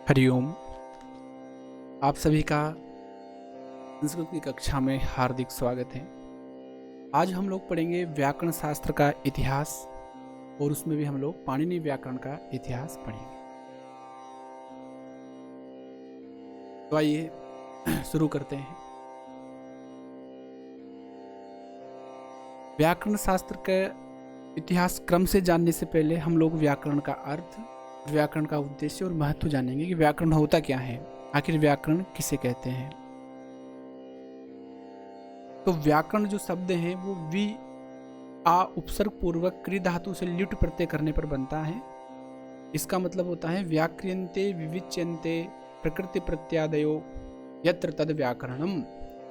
हरिओम। आप सभी का संस्कृत की कक्षा में हार्दिक स्वागत है। आज हम लोग पढ़ेंगे व्याकरण शास्त्र का इतिहास और उसमें भी हम लोग पाणिनि व्याकरण का इतिहास पढ़ेंगे। तो आइए शुरू करते हैं। व्याकरण शास्त्र का इतिहास क्रम से जानने से पहले हम लोग व्याकरण का अर्थ, व्याकरण का उद्देश्य और महत्व जानेंगे कि व्याकरण होता क्या है, आखिर व्याकरण किसे कहते हैं। तो व्याकरण जो शब्द है वो वि आ उपसर्ग पूर्वक क्रि धातु से ल्युट प्रत्यय करने पर बनता है। इसका मतलब होता है व्याक्रियन्ते विविच्यन्ते प्रकृति प्रत्यादयो यत्र तद व्याकरणम।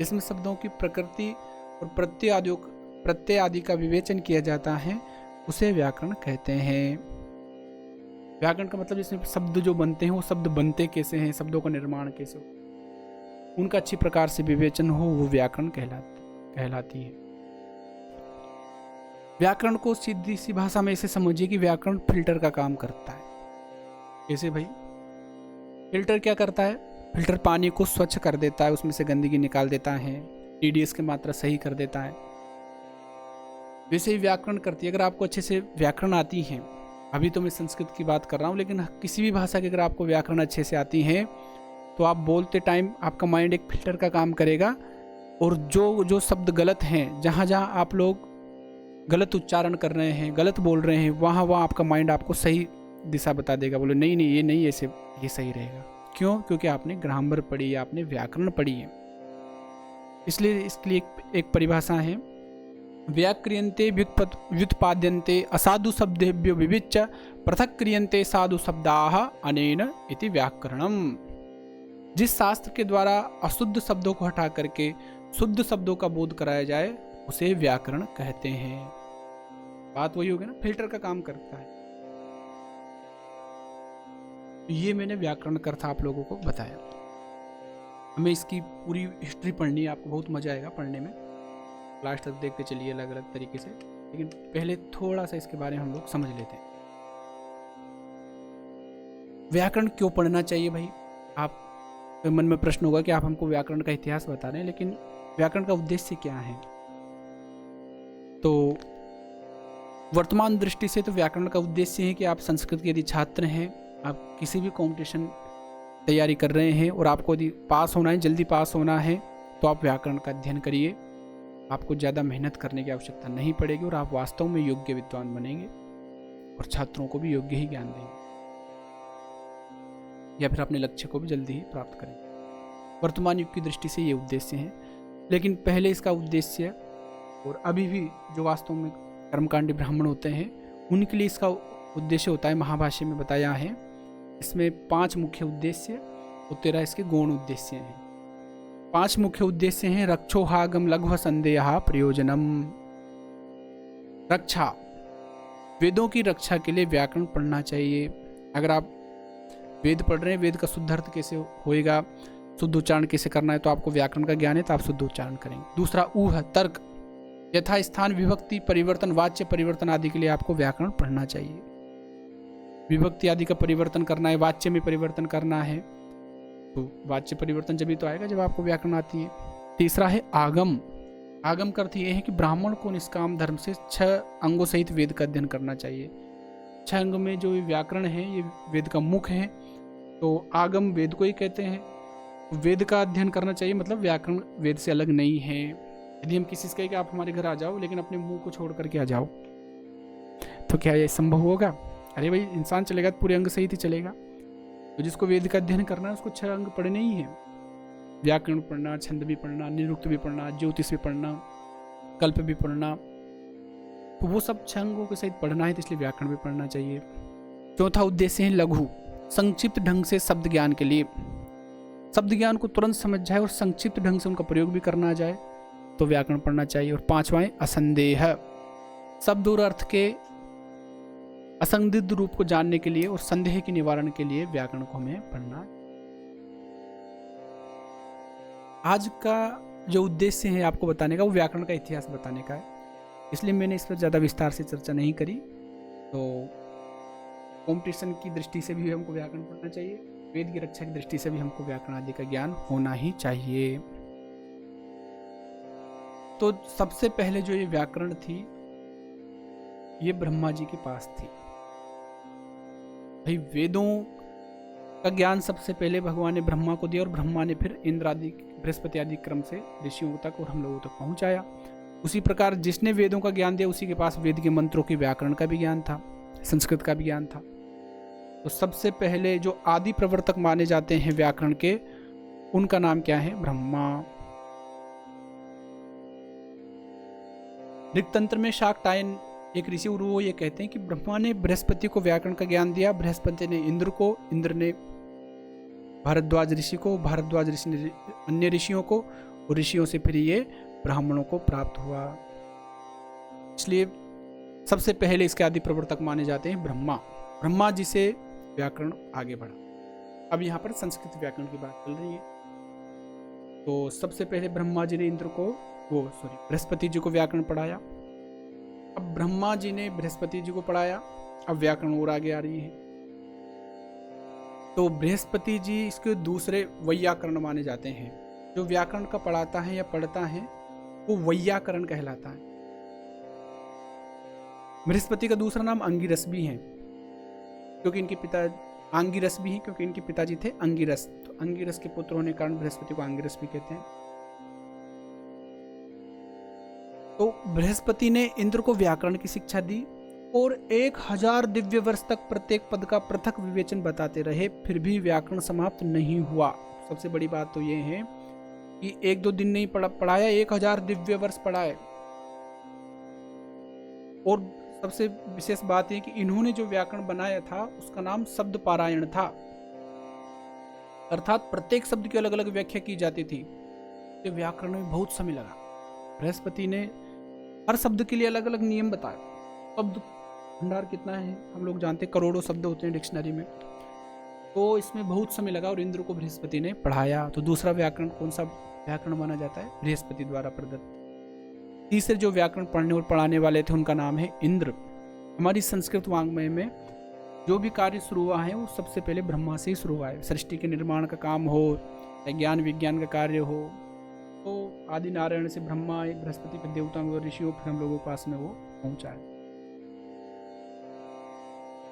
इसमें शब्दों की प्रकृति और प्रत्यय आदि का विवेचन किया जाता है, उसे व्याकरण कहते हैं। व्याकरण का मतलब जिसमें शब्द जो बनते हैं वो शब्द बनते कैसे हैं, शब्दों का निर्माण कैसे हो, उनका अच्छी प्रकार से विवेचन हो, वो व्याकरण कहलाती है। व्याकरण को सीधी सी भाषा में ऐसे समझिए कि व्याकरण फिल्टर का काम करता है। कैसे भाई? फिल्टर क्या करता है? फिल्टर पानी को स्वच्छ कर देता है, उसमें से गंदगी निकाल देता है, टीडीएस की मात्रा सही कर देता है। वैसे ही व्याकरण करती है। अगर आपको अच्छे से व्याकरण आती है, अभी तो मैं संस्कृत की बात कर रहा हूँ, लेकिन किसी भी भाषा की अगर आपको व्याकरण अच्छे से आती है तो आप बोलते टाइम आपका माइंड एक फिल्टर का काम करेगा और जो शब्द गलत हैं, जहाँ जहाँ आप लोग गलत उच्चारण कर रहे हैं, गलत बोल रहे हैं, वहाँ आपका माइंड आपको सही दिशा बता देगा। बोले नहीं ये नहीं, ऐसे ये सही रहेगा। क्यों? क्योंकि आपने ग्रामर पढ़ी, आपने व्याकरण पढ़ी है। इसलिए इसके लिए एक परिभाषा है, व्याक्रियन्ते व्युत्पाद्यन्ते असाधु शब्देभ्यो विविच्य पृथक क्रियन्ते साधु शब्दाः अनेन इति व्याकरणम। जिस शास्त्र के द्वारा अशुद्ध शब्दों को हटा करके शुद्ध शब्दों का बोध कराया जाए, उसे व्याकरण कहते हैं। बात वही होगी ना, फिल्टर का काम करता है। ये मैंने व्याकरण का अर्थ आप लोगों को बताया। हमें इसकी पूरी हिस्ट्री पढ़नी है, आपको बहुत मजा आएगा पढ़ने में। लास्ट तक देखते चलिए अलग अलग तरीके से, लेकिन पहले थोड़ा सा इसके बारे में हम लोग समझ लेते हैं। व्याकरण क्यों पढ़ना चाहिए भाई? आप मन में प्रश्न होगा कि आप हमको व्याकरण का इतिहास बता रहे हैं, लेकिन व्याकरण का उद्देश्य क्या है? तो वर्तमान दृष्टि से तो व्याकरण का उद्देश्य है कि आप संस्कृत के यदि छात्र हैं, आप किसी भी कॉम्पिटिशन तैयारी कर रहे हैं और आपको यदि पास होना है, जल्दी पास होना है, तो आप व्याकरण का अध्ययन करिए। आपको ज़्यादा मेहनत करने की आवश्यकता नहीं पड़ेगी और आप वास्तव में योग्य विद्वान बनेंगे और छात्रों को भी योग्य ही ज्ञान देंगे, या फिर अपने लक्ष्य को भी जल्दी ही प्राप्त करेंगे। वर्तमान युग की दृष्टि से ये उद्देश्य है, लेकिन पहले इसका उद्देश्य और अभी भी जो वास्तव में कर्मकांडी ब्राह्मण होते हैं, उनके लिए इसका उद्देश्य होता है, महाभाष्य में बताया है। इसमें 5 मुख्य उद्देश्य और 13 इसके गौण उद्देश्य हैं। 5 मुख्य उद्देश्य हैं। रक्षोहागम लघु संदेह प्रयोजनम। रक्षा, वेदों की रक्षा के लिए व्याकरण पढ़ना चाहिए। अगर आप वेद पढ़ रहे हैं, वेद का शुद्ध अर्थ कैसे होएगा, शुद्ध उच्चारण कैसे करना है, तो आपको व्याकरण का ज्ञान है तो आप शुद्ध उच्चारण करेंगे। दूसरा ऊह, तर्क, यथा स्थान विभक्ति परिवर्तन, वाच्य परिवर्तन आदि के लिए आपको व्याकरण पढ़ना चाहिए। विभक्ति आदि का परिवर्तन करना है, वाच्य में परिवर्तन करना है, तो वाच्य परिवर्तन जब ही तो आएगा जब आपको व्याकरण आती है। तीसरा है आगम। आगम का अर्थ ये है कि ब्राह्मण को निष्काम धर्म से 6 अंगों सहित वेद का अध्ययन करना चाहिए। 6 अंग में जो व्याकरण है ये वेद का मुख है, तो आगम वेद को ही कहते हैं। वेद का अध्ययन करना चाहिए, मतलब व्याकरण वेद से अलग नहीं है। यदि हम किसी से कहें कि आप हमारे घर आ जाओ, लेकिन अपने मुंह को छोड़ करके आ जाओ, तो क्या ये संभव होगा? अरे भाई, इंसान चलेगा तो पूरे अंग सहित ही चलेगा। तो जिसको वेद का अध्ययन करना है उसको 6 अंग पढ़ने ही है। व्याकरण पढ़ना, छंद भी पढ़ना, निरुक्त भी पढ़ना, ज्योतिष भी पढ़ना, कल्प भी पढ़ना, तो वो सब 6 अंगों के सहित पढ़ना है, तो इसलिए व्याकरण भी पढ़ना चाहिए। चौथा उद्देश्य है लघु, संक्षिप्त ढंग से शब्द ज्ञान के लिए। शब्द ज्ञान को तुरंत समझ जाए और संक्षिप्त ढंग से उनका प्रयोग भी करना जाए, तो व्याकरण पढ़ना चाहिए। और 5वां है असंदेह, शब्द और अर्थ के असंदिग्ध रूप को जानने के लिए और संदेह के निवारण के लिए व्याकरण को हमें पढ़ना। आज का जो उद्देश्य है आपको बताने का, वो व्याकरण का इतिहास बताने का है, इसलिए मैंने इस पर ज़्यादा विस्तार से चर्चा नहीं करी। तो कंपटीशन की दृष्टि से भी हमको व्याकरण पढ़ना चाहिए, वेद की रक्षा की दृष्टि से भी हमको व्याकरण आदि का ज्ञान होना ही चाहिए। तो सबसे पहले जो ये व्याकरण थी ये ब्रह्मा जी के पास थी। भाई वेदों का ज्ञान सबसे पहले भगवान ने ब्रह्मा को दिया और ब्रह्मा ने फिर इंद्र आदि बृहस्पति आदि क्रम से ऋषियों तक और हम लोगों तक पहुंचाया। उसी प्रकार जिसने वेदों का ज्ञान दिया उसी के पास वेद के मंत्रों की व्याकरण का भी ज्ञान था, संस्कृत का भी ज्ञान था। तो सबसे पहले जो आदि प्रवर्तक माने जाते हैं व्याकरण के, उनका नाम क्या है? ब्रह्मा। ऋक्तंत्र में शाक्टायन एक ऋषि, और वो ये कहते हैं कि ब्रह्मा ने बृहस्पति को व्याकरण का ज्ञान दिया, बृहस्पति ने इंद्र को, इंद्र ने भारद्वाज ऋषि को, भारद्वाज ऋषि ने अन्य ऋषियों को, और ऋषियों से फिर ये ब्राह्मणों को प्राप्त हुआ। इसलिए सबसे पहले इसके आदि प्रवर्तक माने जाते हैं ब्रह्मा। ब्रह्मा जी से व्याकरण आगे बढ़ा। अब यहाँ पर संस्कृत व्याकरण की बात चल रही है। तो सबसे पहले ब्रह्मा जी ने बृहस्पति जी को व्याकरण पढ़ाया। अब ब्रह्मा जी ने बृहस्पति जी को पढ़ाया, अब व्याकरण और आगे आ रही है। तो बृहस्पति जी इसके दूसरे वैयाकरण माने जाते हैं। जो व्याकरण का पढ़ाता है या पढ़ता है वो वैयाकरण कहलाता है। बृहस्पति का दूसरा नाम अंगिरस भी है, क्योंकि इनके पिता आंगिरस भी हैं, क्योंकि इनके पिताजी थे अंगिरस। तो अंगिरस के पुत्र होने के कारण बृहस्पति को अंगिरस भी कहते हैं। तो बृहस्पति ने इंद्र को व्याकरण की शिक्षा दी और 1000 दिव्य वर्ष तक प्रत्येक पद का पृथक विवेचन बताते रहे, फिर भी व्याकरण समाप्त नहीं हुआ। सबसे बड़ी बात तो ये है कि 1-2 दिन नहीं पढ़ाया, 1000 दिव्य वर्ष पढ़ाए। और सबसे विशेष बात है कि इन्होंने जो व्याकरण बनाया था उसका नाम शब्द पारायण था, अर्थात प्रत्येक शब्द की अलग अलग व्याख्या की जाती थी। तो व्याकरण में बहुत समय लगा। बृहस्पति ने हर शब्द के लिए अलग अलग नियम बताए। शब्द भंडार कितना है हम लोग जानते, करोड़ों शब्द होते हैं डिक्शनरी में। तो इसमें बहुत समय लगा और इंद्र को बृहस्पति ने पढ़ाया। तो दूसरा व्याकरण कौन सा व्याकरण माना जाता है? बृहस्पति द्वारा प्रदत्त। तीसरे जो व्याकरण पढ़ने और पढ़ाने वाले थे उनका नाम है इंद्र। हमारी संस्कृत वाङ्मय में जो भी कार्य शुरू हुआ है वो सबसे पहले ब्रह्मा से ही शुरू हुआ है। सृष्टि के निर्माण का काम हो या ज्ञान विज्ञान का कार्य हो, तो आदि नारायण से ब्रह्मा, बृहस्पति के देवताओं और ऋषियों, फिर हम लोगों के पास में वो पहुंचा है।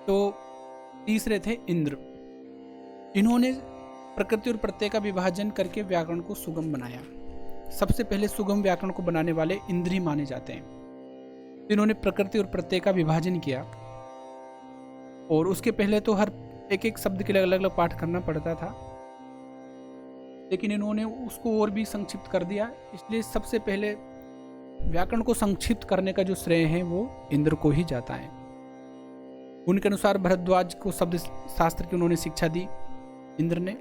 तो तीसरे थे इंद्र। इन्होंने प्रकृति और प्रत्यय का विभाजन करके व्याकरण को सुगम बनाया। सबसे पहले सुगम व्याकरण को बनाने वाले इंद्र ही माने जाते हैं। इन्होंने प्रकृति और प्रत्यय का विभाजन किया, और उसके पहले तो हर एक शब्द के लिए अलग अलग पाठ करना पड़ता था, लेकिन इन्होंने उसको और भी संक्षिप्त कर दिया। इसलिए सबसे पहले व्याकरण को संक्षिप्त करने का जो श्रेय है वो इंद्र को ही जाता है। उनके अनुसार भारद्वाज को शब्द शास्त्र की उन्होंने शिक्षा दी इंद्र ने,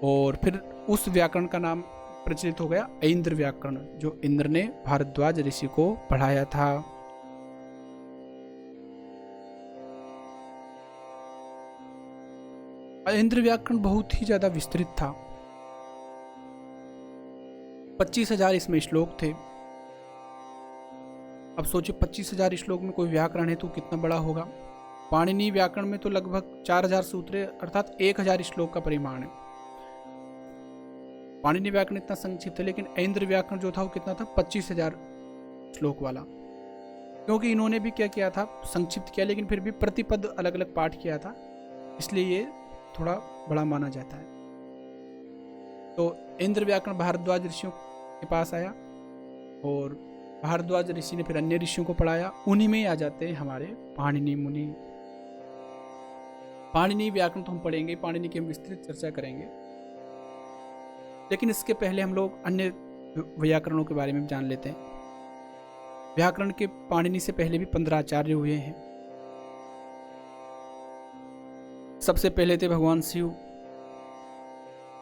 और फिर उस व्याकरण का नाम प्रचलित हो गया ऐन्द्र व्याकरण, जो इंद्र ने भारद्वाज ऋषि को पढ़ाया था। ऐन्द्र व्याकरण बहुत ही ज्यादा विस्तृत था। 25,000 इसमें श्लोक थे। अब सोचिए 25,000 श्लोक में कोई व्याकरण है तो कितना बड़ा होगा। पाणिनि व्याकरण में तो लगभग 4,000 सूत्र अर्थात 1,000 श्लोक का परिमाण है। पाणिनि व्याकरण इतना संक्षिप्त है, लेकिन ऐन्द्र व्याकरण जो था वो कितना था? 25,000 श्लोक वाला। क्योंकि इन्होंने भी क्या किया था? संक्षिप्त किया, लेकिन फिर भी प्रतिपद अलग अलग पाठ किया था, इसलिए ये थोड़ा बड़ा माना जाता है। तो ऐन्द्र व्याकरण भारद्वाज ऋषियों के पास आया, और भारद्वाज ऋषि ने फिर अन्य ऋषियों को पढ़ाया। उन्हीं में आ जाते हैं हमारे पाणिनि मुनि। पाणिनि व्याकरण तो हम पढ़ेंगे, पाणिनि की हम विस्तृत चर्चा करेंगे, लेकिन इसके पहले हम लोग अन्य व्याकरणों के बारे में जान लेते हैं। व्याकरण के पाणिनि से पहले भी 15 आचार्य हुए हैं। सबसे पहले थे भगवान शिव।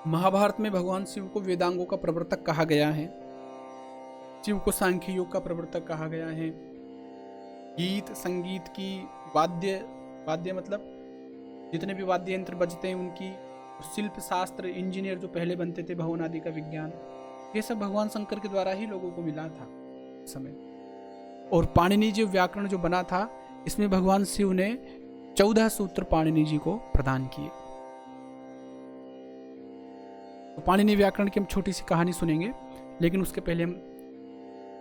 महाभारत में भगवान शिव को वेदांगों का प्रवर्तक कहा गया है। शिव को सांख्य योग का प्रवर्तक कहा गया है। गीत संगीत की वाद्य मतलब जितने भी वाद्य यंत्र बजते हैं उनकी, शिल्प शास्त्र, इंजीनियर जो पहले बनते थे, भवन आदि का विज्ञान, ये सब भगवान शंकर के द्वारा ही लोगों को मिला था समय। और पाणिनि जी व्याकरण जो बना था, इसमें भगवान शिव ने 14 सूत्र पाणिनि जी को प्रदान किए। तो पाणिनि व्याकरण की हम छोटी सी कहानी सुनेंगे, लेकिन उसके पहले हम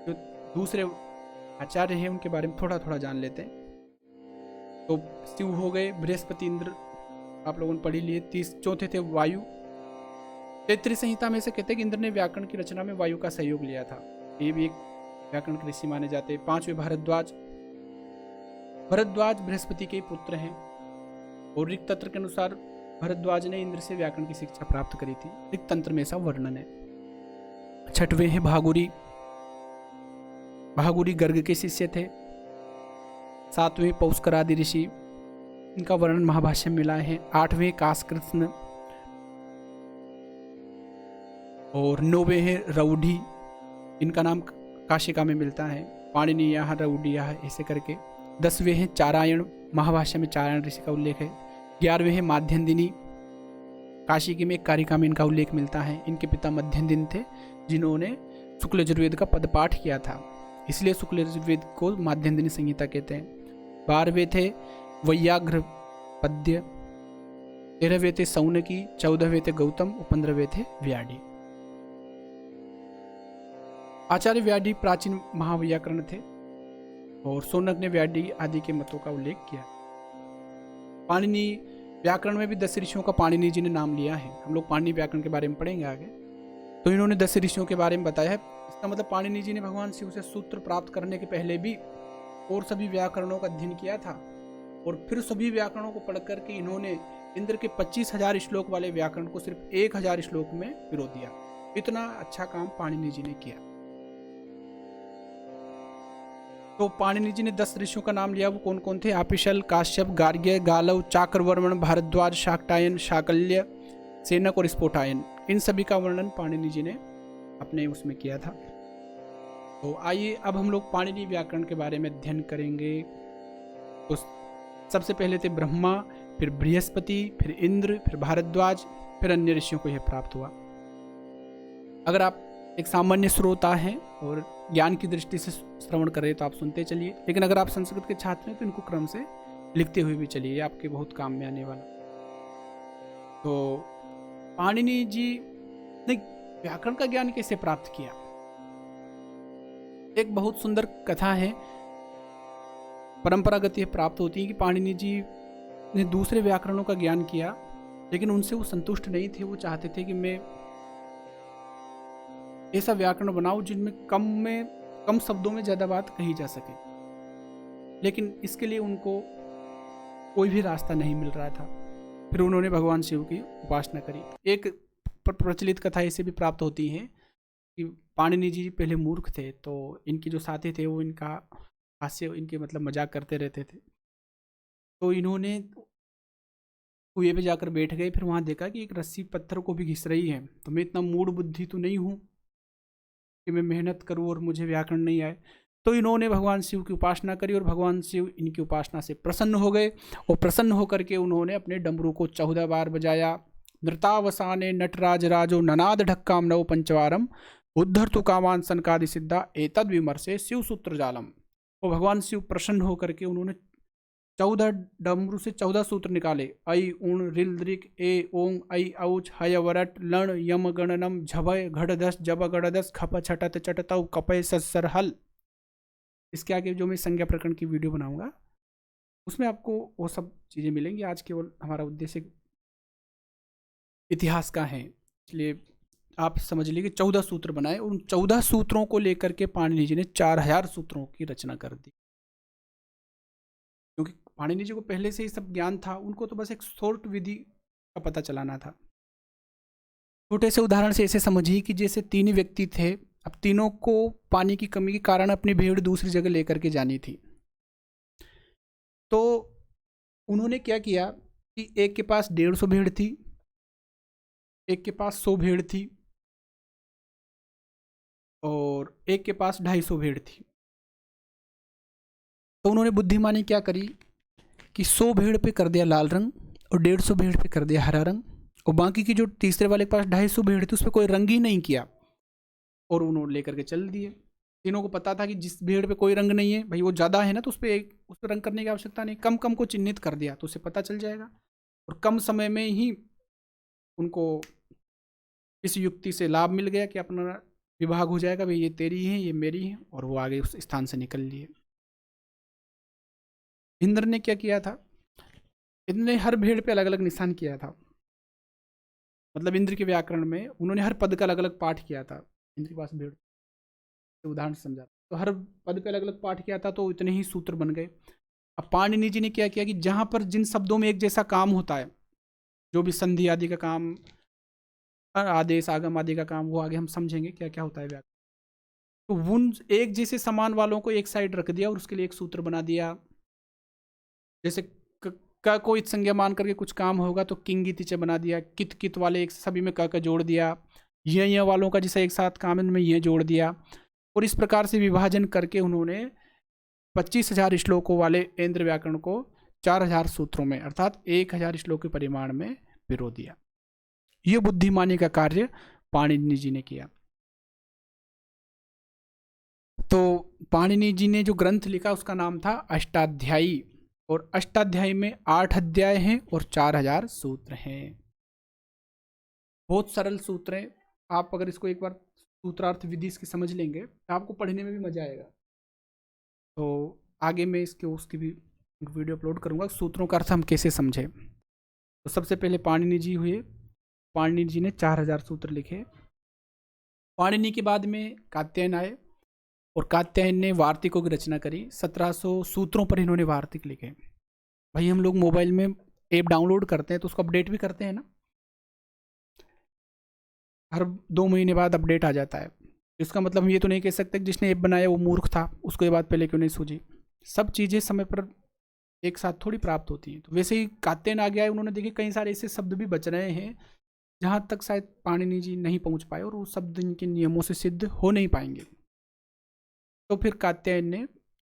जो दूसरे आचार्य हैं उनके बारे में थोड़ा थोड़ा जान लेते हैं। तो शिव हो गए, बृहस्पति, इंद्र आप लोगों ने पढ़ी लिए। चौथे थे वायु। तैत्तिरीय संहिता में से कहते हैं कि इंद्र ने व्याकरण की रचना में वायु का सहयोग लिया था, ये भी एक व्याकरण के ऋषि माने जाते हैं। पांचवें भारद्वाज। भरद्वाज बृहस्पति के पुत्र हैं और ऋक तंत्र के अनुसार भरद्वाज ने इंद्र से व्याकरण की शिक्षा प्राप्त करी थी। ऋक तंत्र में ऐसा वर्णन है। छठवें हैं भागुरी। भागुरी गर्ग के शिष्य थे। सातवें पौष्करादि ऋषि, इनका वर्णन महाभाष्य में मिला है। आठवें काशकृष्ण और नौवें हैं रौढ़ी, इनका नाम काशिका में मिलता है। पाणिनीयः रौढ़ियः ऐसे करके। 10वें हैं चारायण, महाभाष्य में चारायण ऋषि का उल्लेख है। 11वें हैं माध्यन्दिनी, काशी की में एक कारिका में इनका उल्लेख मिलता है। इनके पिता मध्यन्दिन थे जिन्होंने शुक्ल यजुर्वेद का पदपाठ किया था, इसलिए शुक्ल यजुर्वेद को माध्यन्दिनी संहिता कहते हैं। 12वें थे वैयाघ्र पद्य। 13वें थे सौनकी। 14वें थे गौतम और 15वें थे व्याढ़ी। आचार्य व्याढ़ी प्राचीन महाव्याकरण थे और शौनक ने व्याढ़ी आदि के मतों का उल्लेख किया। पाणिनि व्याकरण में भी 10 ऋषियों का पाणिनि जी ने नाम लिया है। हम लोग पाणिनि व्याकरण के बारे में पढ़ेंगे आगे। तो इन्होंने 10 ऋषियों के बारे में बताया है। इसका मतलब पाणिनि जी ने भगवान शिव से सूत्र प्राप्त करने के पहले भी और सभी व्याकरणों का अध्ययन किया था और फिर सभी व्याकरणों को पढ़ करके इन्होंने इंद्र के 25,000 श्लोक वाले व्याकरण को सिर्फ 1,000 श्लोक में पिरो दिया। इतना अच्छा काम पाणिनि जी ने किया। तो पाणिनि जी ने 10 ऋषियों का नाम लिया। वो कौन कौन थे? आपिशल, काश्यप, गार्ग्य, गालव, चाक्रवर्मण, भारद्वाज, शाक्टायन, शाकल्य, सेनक और स्फोटायन, इन सभी का वर्णन पाणिनि जी ने अपने उसमें किया था। तो आइए अब हम लोग पाणिनि व्याकरण के बारे में अध्ययन करेंगे। तो सबसे पहले थे ब्रह्मा, फिर बृहस्पति, फिर इंद्र, फिर भारद्वाज, फिर अन्य ऋषियों को यह प्राप्त हुआ। अगर आप एक सामान्य श्रोता हैं और ज्ञान की दृष्टि से श्रवण कर रहे हैं तो आप सुनते चलिए, लेकिन अगर आप संस्कृत के छात्र हैं तो इनको क्रम से लिखते हुए भी चलिए, आपके बहुत काम में आने वाला। तो पाणिनि जी ने व्याकरण का ज्ञान कैसे प्राप्त किया? एक बहुत सुंदर कथा है, परंपरागत ये प्राप्त होती है कि पाणिनि जी ने दूसरे व्याकरणों का ज्ञान किया, लेकिन उनसे वो संतुष्ट नहीं थे। वो चाहते थे कि मैं ऐसा व्याकरण बनाऊं जिनमें कम शब्दों में ज्यादा बात कही जा सके, लेकिन इसके लिए उनको कोई भी रास्ता नहीं मिल रहा था। फिर उन्होंने भगवान शिव की उपासना करी। एक प्रचलित कथा ऐसे भी प्राप्त होती है कि पाणिनि जी पहले मूर्ख थे, तो इनके जो साथी थे वो इनका हास्य, इनके मतलब मजाक करते रहते थे। तो इन्होंने कुएं पे जाकर बैठ गए। फिर वहाँ देखा कि एक रस्सी पत्थर को भी घिस रही है। तो मैं इतना मूढ़ बुद्धि तो नहीं हूँ कि मैं मेहनत करूँ और मुझे व्याकरण नहीं आए। तो इन्होंने भगवान शिव की उपासना करी और भगवान शिव इनकी उपासना से प्रसन्न हो गए और प्रसन्न होकर के उन्होंने अपने डमरू को 14 बार बजाया। नृतावसाने नटराज राजो ननाद ढक्काम नव पंचवारम उद्धर तु कामान सनकादि सिद्धा एतद विमर्शे शिव सूत्र जालम। और भगवान शिव प्रसन्न होकर के उन्होंने 14 डमरू से 14 सूत्र निकाले। ऐ उण रिल दृक ए ओंग ऐ औच हय वरट लण यम गणनम झभय घड़दस जब गड़दस खप छटत चटतव कपय ससर हल। इसके आगे जो मैं संज्ञा प्रकरण की वीडियो बनाऊंगा उसमें आपको वो सब चीज़ें मिलेंगी। आज केवल हमारा उद्देश्य इतिहास का है, इसलिए आप समझ लीजिए कि 14 सूत्र बनाए। उन 14 सूत्रों को लेकर के पाणिनि जी ने 4000 सूत्रों की रचना कर दी। क्योंकि पाणिनि जी को पहले से ही सब ज्ञान था, उनको तो बस एक शॉर्ट विधि का पता चलाना था। छोटे से उदाहरण से ऐसे समझिए कि जैसे 3 व्यक्ति थे, अब तीनों को पानी की कमी के कारण अपनी भेड़ दूसरी जगह लेकर के जानी थी। तो उन्होंने क्या किया कि एक के पास 150 भेड़ थी, एक के पास 100 भेड़ थी और एक के पास 250 भेड़ थी। तो उन्होंने बुद्धिमानी क्या करी कि 100 भेड़ पे कर दिया लाल रंग और 150 भेड़ पे कर दिया हरा रंग, और बाकी की जो तीसरे वाले के पास 250 भेड़ थी उस पर कोई रंग ही नहीं किया और उन्होंने लेकर के चल दिए। तीनों को पता था कि जिस भेड़ पे कोई रंग नहीं है, भाई वो ज़्यादा है ना, तो उस पर रंग करने की आवश्यकता नहीं, कम कम को चिन्हित कर दिया तो उसे पता चल जाएगा और कम समय में ही उनको इस युक्ति से लाभ मिल गया कि अपना विभाग हो जाएगा, भाई ये तेरी है ये मेरी है, और वो आगे उस स्थान से निकल लिए। इंद्र ने क्या किया था, इंद्र ने हर भेड़ पे अलग अलग निशान किया था। मतलब इंद्र के व्याकरण में उन्होंने हर पद का अलग अलग पाठ किया था। इंद्र के पास भेड़, तो उदाहरण समझा, तो हर पद पे अलग अलग पाठ किया था, तो इतने ही सूत्र बन गए। अब पाणिनि जी ने क्या किया कि जहां पर जिन शब्दों में एक जैसा काम होता है, जो भी संधि आदि का काम, आदेश आगम आदि का काम, वो आगे हम समझेंगे क्या क्या होता है व्याकरण। तो उन एक जैसे समान वालों को एक साइड रख दिया और उसके लिए एक सूत्र बना दिया। जैसे का को इत संज्ञा मान करके कुछ काम होगा तो किंगित च बना दिया। कित कित वाले एक सभी में का जोड़ दिया। ये वालों का जैसे एक साथ काम है, इनमें ये जोड़ दिया। और इस प्रकार से विभाजन करके उन्होंने 25,000 श्लोकों वाले इंद्र व्याकरण को 4,000 सूत्रों में अर्थात 1,000 श्लोक के परिमाण में पिरो दिया। यह बुद्धिमानी का कार्य पाणिनि जी ने किया। तो पाणिनि जी ने जो ग्रंथ लिखा उसका नाम था अष्टाध्यायी, और अष्टाध्यायी में 8 अध्याय हैं और 4,000 सूत्र हैं। बहुत सरल सूत्र है। आप अगर इसको एक बार सूत्रार्थ विधि इसकी समझ लेंगे तो आपको पढ़ने में भी मजा आएगा। तो आगे मैं इसके उसकी भी वीडियो अपलोड करूंगा, सूत्रों का अर्थ हम कैसे समझें। तो सबसे पहले पाणिनि जी हुए। पाणिनि जी ने 4,000 सूत्र लिखे। पाणिनि के बाद में कात्यायन आए, और कात्यायन ने वार्तिकों की रचना करी। 1700 सूत्रों पर इन्होंने वार्तिक लिखे। भाई हम लोग मोबाइल में ऐप डाउनलोड करते हैं तो उसको अपडेट भी करते हैं ना, हर 2 महीने बाद अपडेट आ जाता है। इसका मतलब हम ये तो नहीं कह सकते कि जिसने ऐप बनाया वो मूर्ख था, उसको ये बात पहले क्यों नहीं सूझी। सब चीज़ें समय पर एक साथ थोड़ी प्राप्त होती हैं। तो वैसे ही कात्यायन आ गया है, उन्होंने देखे कई सारे ऐसे शब्द भी बच रहे हैं जहाँ तक शायद पाणिनि जी नहीं पहुँच पाए, और वो शब्द इनके नियमों से सिद्ध हो नहीं पाएंगे। तो फिर कात्यायन ने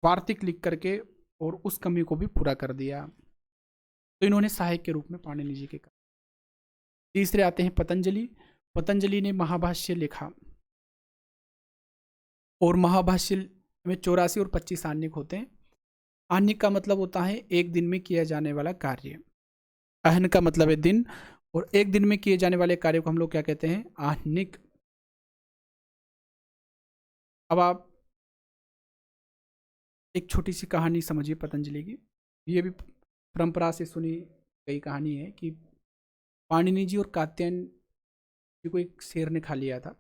वार्तिक लिख करके और उस कमी को भी पूरा कर दिया। तो इन्होंने सहायक के रूप में पाणिनि जी के कहा। तीसरे आते हैं पतंजलि। पतंजलि ने महाभाष्य लिखा, और महाभाष्य में 84 और 25 आन्निक होते हैं। आन्निक का मतलब होता है एक दिन में किया जाने वाला कार्य। अहन का मतलब है दिन, और एक दिन में किए जाने वाले कार्य को हम लोग क्या कहते हैं, आह्निक। अब आप एक छोटी सी कहानी समझिए पतंजलि की। ये भी परंपरा से सुनी गई कहानी है कि पाणिनि जी और कात्यायन जी को एक शेर ने खा लिया था।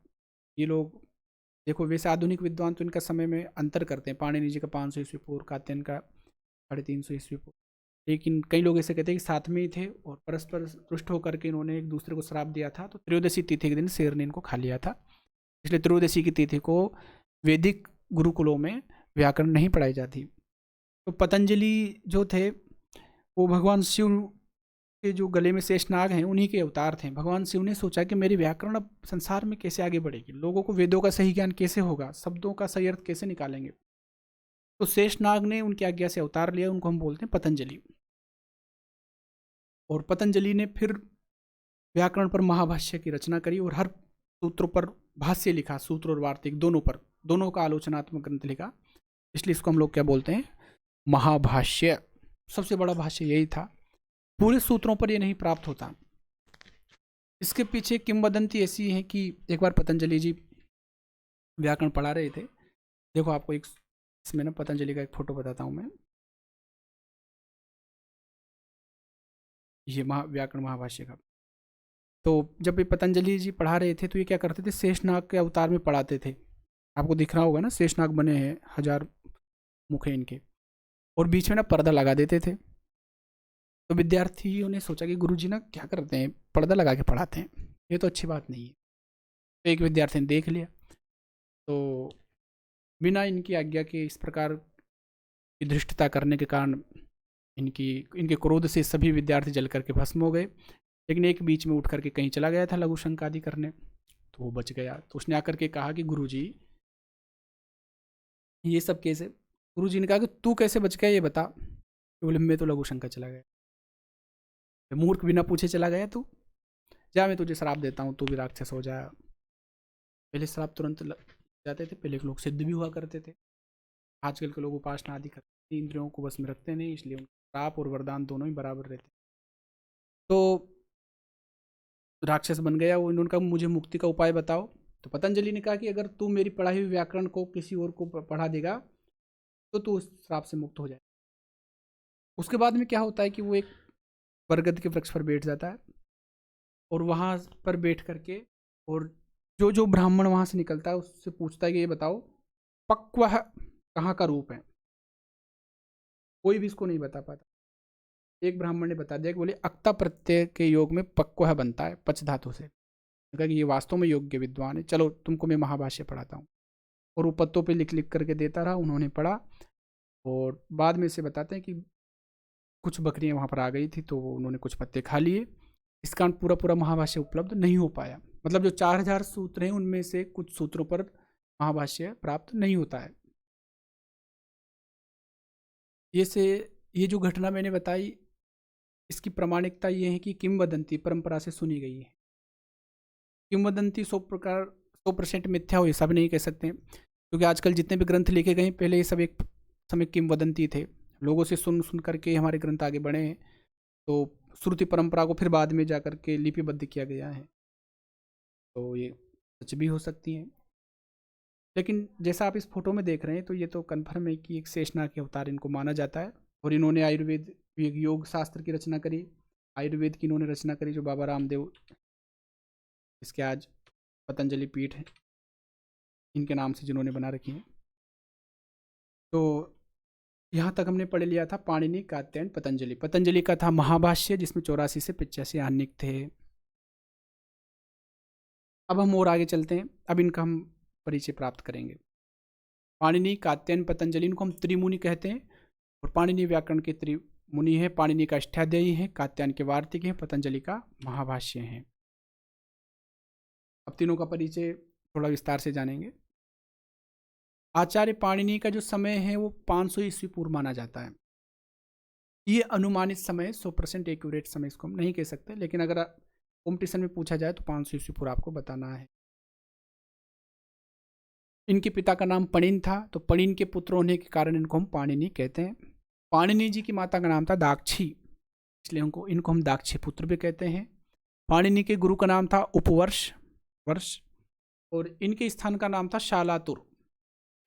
ये लोग देखो, वैसे आधुनिक विद्वान तो इनका समय में अंतर करते हैं। पाणिनि जी का 500 ईस्वी पूर्व, कात्यायन का 350 ईस्वी पूर्व। लेकिन कई लोग ऐसे कहते हैं कि साथ में ही थे और परस्पर रुष्ट होकर के इन्होंने एक दूसरे को श्राप दिया था। तो त्रयोदशी तिथि के दिन शेर ने इनको खा लिया था। इसलिए त्रयोदशी की तिथि को वैदिक गुरुकुलों में व्याकरण नहीं पढ़ाई जाती। तो पतंजलि जो थे वो भगवान शिव के जो गले में शेषनाग हैं उन्हीं के अवतार थे। भगवान शिव ने सोचा कि मेरी व्याकरण अब संसार में कैसे आगे बढ़ेगी, लोगों को वेदों का सही ज्ञान कैसे होगा, शब्दों का सही अर्थ कैसे निकालेंगे। तो शेषनाग ने उनकी आज्ञा से अवतार लिया, उनको हम बोलते हैं पतंजलि। और पतंजलि ने फिर व्याकरण पर महाभाष्य की रचना करी और हर सूत्रों पर भाष्य लिखा, सूत्र और वार्तिक दोनों पर, दोनों का आलोचनात्मक ग्रंथ लिखा। इसलिए इसको हम लोग क्या बोलते हैं, महाभाष्य। सबसे बड़ा भाष्य यही था। पूरे सूत्रों पर यह नहीं प्राप्त होता। इसके पीछे किंवदंती ऐसी है कि एक बार पतंजलि जी व्याकरण पढ़ा रहे थे। देखो आपको एक इसमें ना पतंजलि का एक फोटो बताता हूँ मैं। ये व्याकरण महाभाष्य का। तो जब ये पतंजलि जी पढ़ा रहे थे तो ये क्या करते थे, शेषनाग के अवतार में पढ़ाते थे। आपको दिख रहा होगा ना, शेषनाग बने हैं, 1000 मुख हैं इनके, और बीच में ना पर्दा लगा देते थे। तो विद्यार्थियों ने सोचा कि गुरुजी ना क्या करते हैं, पर्दा लगा के पढ़ाते हैं, ये तो अच्छी बात नहीं है। तो एक विद्यार्थी ने देख लिया, तो बिना इनकी आज्ञा के इस प्रकार की धृष्टता करने के कारण इनके क्रोध से सभी विद्यार्थी जल करके भस्म हो गए। लेकिन एक बीच में उठ करके कहीं चला गया था लघु शंका आदि करने, तो वो बच गया। तो उसने आकर के कहा कि गुरुजी ये सब कैसे। गुरुजी ने कहा कि तू कैसे बच गया ये बता। तो बोले मैं तो लघु शंका चला गया। मूर्ख, बिना पूछे चला गया तू, जा मैं तुझे श्राप देता हूँ, तू भी राक्षस हो जा। पहले श्राप तुरंत जाते थे, पहले के लोग सिद्ध भी हुआ करते थे। आजकल के लोग उपासना आदि करते, इंद्रियों को बस में रखते नहीं, इसलिए उनका श्राप और वरदान दोनों ही बराबर रहते। तो राक्षस बन गया। वो इन्होंने कहा मुझे मुक्ति का उपाय बताओ। तो पतंजलि ने कहा कि अगर तू मेरी पढ़ाई हुई व्याकरण को किसी और को पढ़ा देगा तो तू उस श्राप से मुक्त हो जाए। उसके बाद में क्या होता है कि वो एक बरगद के वृक्ष पर बैठ जाता है और वहाँ पर बैठ करके और जो जो ब्राह्मण वहाँ से निकलता है उससे पूछता है कि ये बताओ पक्वह कहाँ का रूप है। कोई भी इसको नहीं बता पाता। एक ब्राह्मण ने बता दिया कि बोले अक्ता प्रत्यय के योग में पक्वह बनता है पच धातु से। कहा कि ये वास्तव में योग्य विद्वान है, चलो तुमको मैं महाभाष्य पढ़ाता हूँ। और वो पत्तों पे लिख लिख करके देता रहा, उन्होंने पढ़ा और बाद में इसे बताते हैं कि कुछ बकरियां वहाँ पर आ गई थी तो उन्होंने कुछ पत्ते खा लिए। इस कारण पूरा पूरा महाभाष्य उपलब्ध नहीं हो पाया। मतलब जो 4000 सूत्र हैं उनमें से कुछ सूत्रों पर महाभाष्य प्राप्त नहीं होता है। ये जो घटना मैंने बताई इसकी प्रामाणिकता ये है कि किंवदंती परंपरा से सुनी गई है। किंवदंती 100% मिथ्या हो ये सब नहीं कह सकते, क्योंकि आजकल जितने भी ग्रंथ लिखे गए पहले ये सब एक समय किंवदंती थे। लोगों से सुन सुन करके हमारे ग्रंथ आगे बढ़े हैं। तो श्रुति परंपरा को फिर बाद में जा करके लिपिबद्ध किया गया है, तो ये सच भी हो सकती हैं। लेकिन जैसा आप इस फोटो में देख रहे हैं तो ये तो कन्फर्म है कि एक शेषनाग के अवतार इनको माना जाता है। और इन्होंने आयुर्वेद योग शास्त्र की रचना करी। आयुर्वेद की इन्होंने रचना करी जो बाबा रामदेव, इसके आज पतंजलि पीठ है इनके नाम से जिन्होंने बना रखी है। तो यहाँ तक हमने पढ़ लिया था पाणिनि, कात्यायन, पतंजलि। पतंजलि का था महाभाष्य जिसमें 84 से 85 आह्निक थे। अब हम और आगे चलते हैं, अब इनका हम परिचय प्राप्त करेंगे। पाणिनि, कात्यायन, पतंजलि इनको हम त्रिमुनि कहते हैं। और पाणिनि व्याकरण के त्रिमुनि है, पाणिनि का अष्टाध्यायी है, कात्यायन के वार्तिक है, पतंजलि का महाभाष्य है। अब तीनों का परिचय थोड़ा विस्तार से जानेंगे। आचार्य पाणिनि का जो समय है वो 500 ईस्वी पूर्व माना जाता है। ये अनुमानित समय 100% एक्यूरेट समय इसको हम नहीं कह सकते, लेकिन अगर कॉम्पिटिशन में पूछा जाए तो 500 ईस्वी पूर्व आपको बताना है। इनके पिता का नाम पणिन था, तो पणिन के पुत्र होने के कारण इनको हम पाणिनि कहते हैं। पाणिनि जी की माता का नाम था दाक्षी, इसलिए इनको हम दाक्षी पुत्र भी कहते हैं। पाणिनि के गुरु का नाम था उपवर्ष और इनके स्थान का नाम था शालातुर,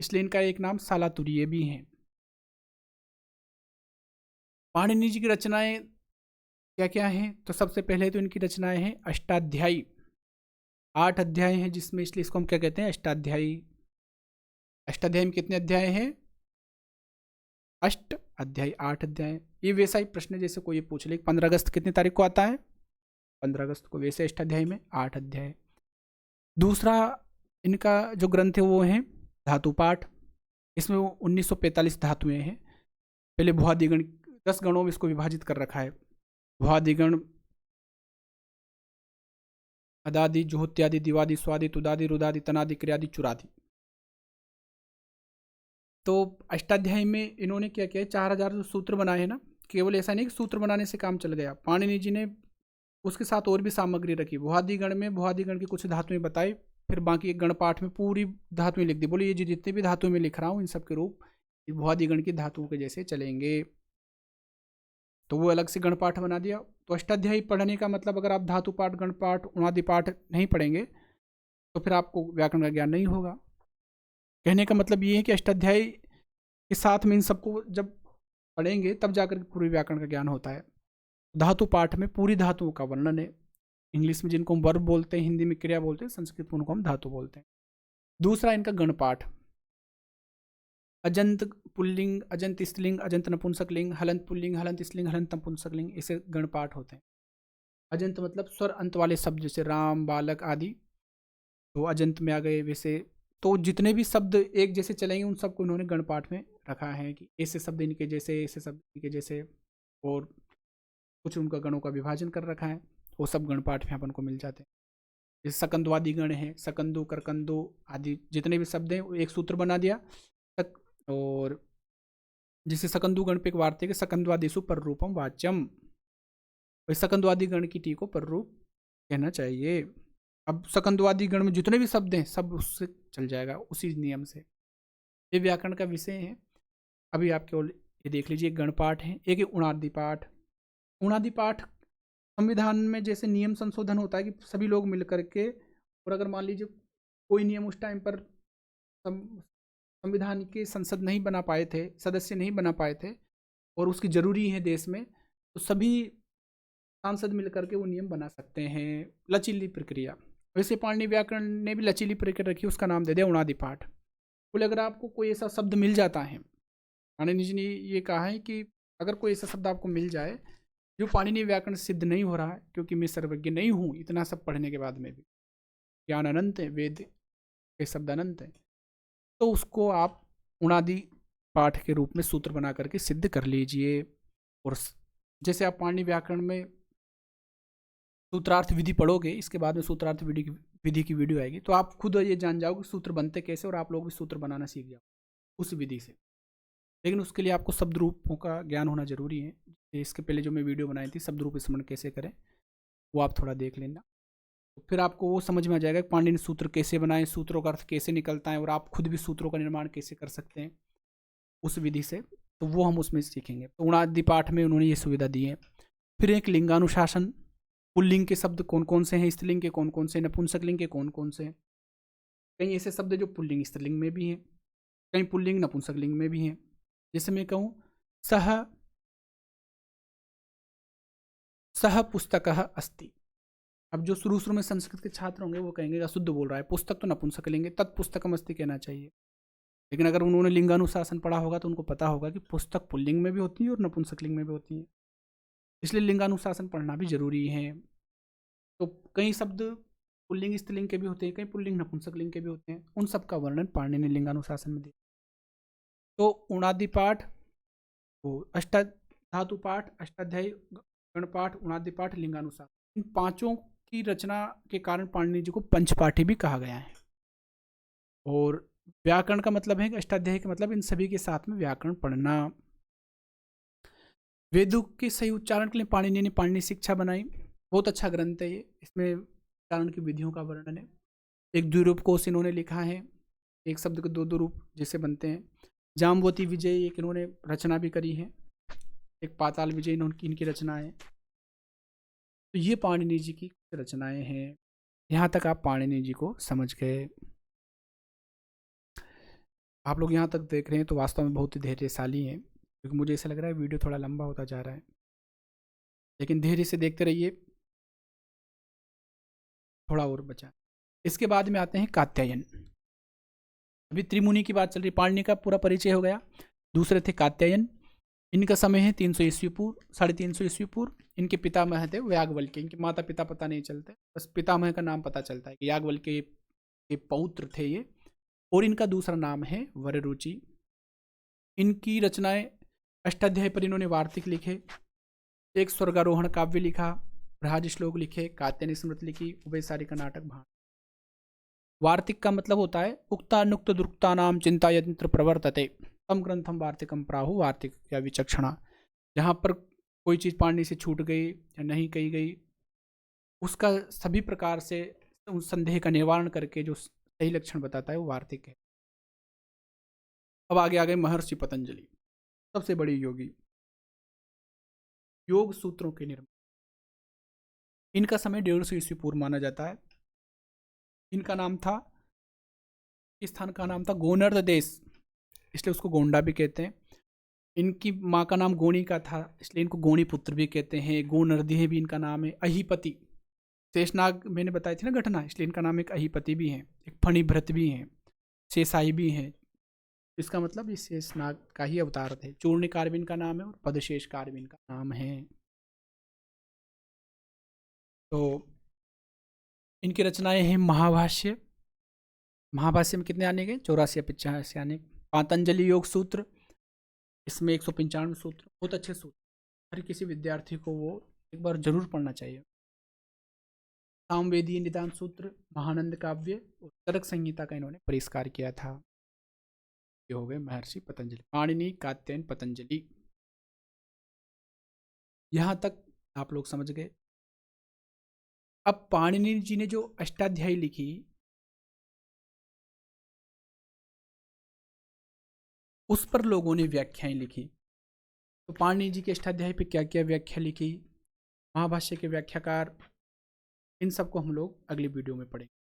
इसलिए इनका एक नाम शालातुरीय भी है। पाणिनि जी की रचनाएं क्या क्या हैं? तो सबसे पहले तो इनकी रचनाएं हैं अष्टाध्यायी। 8 अध्याय हैं जिसमें, इसलिए इसको हम क्या कहते हैं अष्टाध्यायी। अष्टाध्यायी में कितने अध्याय हैं? अष्ट अध्याय, 8 अध्याय। ये वैसा ही प्रश्न जैसे कोई पूछ ले 15 अगस्त कितनी तारीख को आता है? 15 अगस्त को। वैसे अष्टाध्यायी में 8 अध्याय। दूसरा इनका जो ग्रंथ है वो है धातु पाठ। इसमें वो 1945 धातुएं हैं। पहले भुआदिगण 10 गणों में इसको विभाजित कर रखा है। भुआदिगण, अदादि, जुहोत्यादि, दिवादि, स्वादि, तुदादि, रुदादि, तनादि, क्रियादि, चुरादि। तो अष्टाध्यायी में इन्होंने क्या किया, 4000 जो सूत्र बनाए हैं ना, केवल ऐसा नहीं कि सूत्र बनाने से काम चल गया। पाणिनि जी ने उसके साथ और भी सामग्री रखी। भुआदिगण में भुआदिगण की कुछ धातुएं बताई, फिर बाकी एक गणपाठ में पूरी धातुएं लिख दी। बोले ये जितने भी धातुएं मैं लिख रहा हूँ इन सब के रूप भुआदिगण की धातुओं के जैसे चलेंगे, तो वो अलग से गणपाठ बना दिया। तो अष्टाध्यायी पढ़ने का मतलब, अगर आप धातु पाठ, गणपाठ, उणादि पाठ नहीं पढ़ेंगे तो फिर आपको व्याकरण का ज्ञान नहीं होगा। कहने का मतलब ये है कि अष्टाध्यायी के साथ में इन सबको जब पढ़ेंगे तब जाकर पूरी व्याकरण का ज्ञान होता है। धातु पाठ में पूरी धातुओं का वर्णन है। इंग्लिश में जिनको हम वर्ब बोलते हैं, हिंदी में क्रिया बोलते हैं, संस्कृत में उनको हम धातु बोलते हैं। दूसरा इनका गणपाठ, अजंत पुल्लिंग, अजंत स्त्रीलिंग, अजंत नपुंसकलिंग, हलंत पुल्लिंग, हलंत स्त्रीलिंग, हलंत नपुंसकलिंग, ऐसे गणपाठ होते हैं। अजंत मतलब स्वर अंत वाले शब्द, जैसे राम, बालक आदि, तो अजंत में आ गए। वैसे तो जितने भी शब्द एक जैसे चलेंगे उन सबको इन्होंने गणपाठ में रखा है कि ऐसे शब्द इनके जैसे, ऐसे शब्द इनके जैसे, और कुछ उनका गणों का विभाजन कर रखा है। वो सब गणपाठ में अपन को मिल जाते हैं। जैसे सकंदवादी गण है, सकंदु, करकंदु आदि जितने भी शब्द हैं वो एक सूत्र बना दिया। और जिसे सकंदु गण पे एक वार्तिक है, सकंदवादिशु पर रूपम वाच्यम, वही सकंदवादी गण की टी को पर रूप कहना चाहिए। अब सकंदवादी गण में जितने भी शब्द हैं सब उससे चल जाएगा, उसी नियम से। ये व्याकरण का विषय है। अभी आप केवल ये देख लीजिए, गणपाठ है, एक है उणादि पाठ। उणादि पाठ संविधान में जैसे नियम संशोधन होता है कि सभी लोग मिल करके, और अगर मान लीजिए कोई नियम उस टाइम पर संविधान के संसद नहीं बना पाए थे, सदस्य नहीं बना पाए थे, और उसकी ज़रूरी है देश में, तो सभी सांसद मिल करके वो नियम बना सकते हैं। लचीली प्रक्रिया। वैसे पाणिनि व्याकरण ने भी लचीली प्रक्रिया रखी, उसका नाम दे दिया उणादि पाठ। बोले अगर आपको कोई ऐसा शब्द मिल जाता है, पाणिनि जी ने ये कहा है कि अगर कोई ऐसा शब्द आपको मिल जाए जो पाणिनि व्याकरण सिद्ध नहीं हो रहा है, क्योंकि मैं सर्वज्ञ नहीं हूँ इतना सब पढ़ने के बाद में भी, ज्ञान अनंत है, वेद के शब्द अनंत है, तो उसको आप उणादि पाठ के रूप में सूत्र बना करके सिद्ध कर लीजिए। और जैसे आप पाणिनि व्याकरण में सूत्रार्थ विधि पढ़ोगे, इसके बाद में सूत्रार्थ विधि की वीडियो आएगी, तो आप खुद ये जान जाओगे सूत्र बनते कैसे, और आप लोग भी सूत्र बनाना सीख जाओ उस विधि से। लेकिन उसके लिए आपको शब्द रूपों का ज्ञान होना जरूरी है। इसके पहले जो मैं वीडियो बनाई थी शब्द रूप स्मरण कैसे करें, वो आप थोड़ा देख लेना, तो फिर आपको वो समझ में आ जाएगा कि पाणिनि सूत्र कैसे बनाएं, सूत्रों का अर्थ कैसे निकलता है, और आप खुद भी सूत्रों का निर्माण कैसे कर सकते हैं उस विधि से, तो वो हम उसमें सीखेंगे। तो उणादि पाठ में उन्होंने ये सुविधा दी है। फिर एक लिंगानुशासन, पुल्लिंग के शब्द कौन कौन से हैं, स्त्रीलिंग के कौन कौन से, नपुंसकलिंग के कौन कौन से हैं। कई ऐसे शब्द जो पुल्लिंग स्त्रीलिंग में भी हैं, कई पुल्लिंग नपुंसकलिंग में भी हैं। जैसे मैं कहूँ सह सह पुस्तक अस्ति, अब जो शुरू शुरू में संस्कृत के छात्र होंगे वो कहेंगे अशुद्ध बोल रहा है, पुस्तक तो नपुंसकलिंग है, तत्पुस्तकम अस्ति कहना चाहिए। लेकिन अगर उन्होंने लिंगानुशासन पढ़ा होगा तो उनको पता होगा कि पुस्तक पुल्लिंग में भी होती है और नपुंसकलिंग में भी होती है, इसलिए लिंगानुशासन पढ़ना भी जरूरी है। तो कई शब्द पुल्लिंग स्त्रीलिंग के भी होते हैं, कई पुल्लिंग नपुंसकलिंग के भी होते हैं, उन सब का वर्णन पाणिनि ने लिंगानुशासन में दिया। तो उणादि पाठ, वो अष्टाधातु पाठ, अष्टाध्यायी गण पाठ, उणादि पाठ, लिंगानुशासन, इन पांचों की रचना के कारण पाणिनि जी को पंचपाठी भी कहा गया है। और व्याकरण का मतलब है कि अष्टाध्यायी का मतलब इन सभी के साथ में व्याकरण पढ़ना। वेदों के सही उच्चारण के लिए पाणिनि ने पाणिनि शिक्षा बनाई, बहुत अच्छा ग्रंथ है ये, इसमें उच्चारण की विधियों का वर्णन है। एक द्विरूप कोश इन्होंने लिखा है, एक शब्द के दो दो रूप जैसे बनते हैं। जाम्बवती विजय एक इन्होंने रचना भी करी है, एक पाताल विजय इनकी रचना है। तो ये पाणिनि जी की रचनाएं हैं। यहाँ तक आप पाणिनि जी को समझ गए। आप लोग यहाँ तक देख रहे हैं तो वास्तव में बहुत ही धैर्यशाली हैं, क्योंकि मुझे ऐसा लग रहा है वीडियो थोड़ा लंबा होता जा रहा है, लेकिन धैर्य से देखते रहिए, थोड़ा और बचा। इसके बाद में आते हैं कात्यायन। अभी त्रिमुनि की बात चल रही, पाणिनि का पूरा परिचय हो गया। दूसरे थे कात्यायन, इनका समय है 300 ईस्वी पूर्व, 350 ईस्वी पूर्व। इनके पितामह थे याज्ञवल्क्य, इनके माता पिता पता नहीं चलते, बस पितामह का नाम पता चलता है कि याज्ञवल्क्य के पौत्र थे ये। और इनका दूसरा नाम है वररुचि। इनकी रचनाएं अष्टाध्यायी पर इन्होंने वार्तिक लिखे, एक स्वर्गारोहण काव्य लिखा, राज श्लोक लिखे, कात्यायनी स्मृति लिखी, उभयसारी का नाटक भाण। वार्तिक का मतलब होता है उक्तानुक्त दुरुक्ता नाम चिंता यंत्र प्रवर्तते तम ग्रंथम वार्तिकम प्राहु, वार्तिक या विचक्षणा। जहाँ पर कोई चीज़ पाणिनि से छूट गई या नहीं कही गई, उसका सभी प्रकार से उस संदेह का निवारण करके जो सही लक्षण बताता है वो वार्तिक है। अब आगे आ गए महर्षि पतंजलि, सबसे बड़ी योगी, योग सूत्रों के निर्माण। इनका समय 150 ईस्वी पूर्व माना जाता है। इनका नाम था, इस स्थान का नाम था गोनर्द देश, इसलिए उसको गोंडा भी कहते हैं। इनकी माँ का नाम गोणी का था, इसलिए इनको गोणी पुत्र भी कहते हैं। गोनर्दी भी इनका नाम है। अहिपति, शेषनाग मैंने बताई थी ना घटना, इसलिए इनका नाम एक अहिपति भी है, एक फणिभृत भी है, शेषाई भी है। इसका मतलब ये शेषनाग का ही अवतार थे। चूर्णिकार भी इनका नाम है और पदशेषकार भी इनका नाम है। तो इनकी रचनाएं हैं महाभाष्य। महाभाष्य में कितने आने गए? 84 या 85 आने। पातंजलि योग सूत्र, इसमें 195 सूत्र, बहुत अच्छे सूत्र, हर किसी विद्यार्थी को वो एक बार जरूर पढ़ना चाहिए। सामवेदीय निदान सूत्र, महानंद काव्य और तर्क संहिता का इन्होंने परिष्कार किया था। ये हो गए महर्षि पतंजलि, पाणिनि, कात्यायन, पतंजलि। यहां तक आप लोग समझ गए। अब पाणिनि जी ने जो अष्टाध्यायी लिखी, उस पर लोगों ने व्याख्याएं लिखी। तो पाणिनि जी के अष्टाध्यायी पे क्या क्या व्याख्या लिखी, महाभाष्य के व्याख्याकार, इन सबको हम लोग अगली वीडियो में पढ़ेंगे।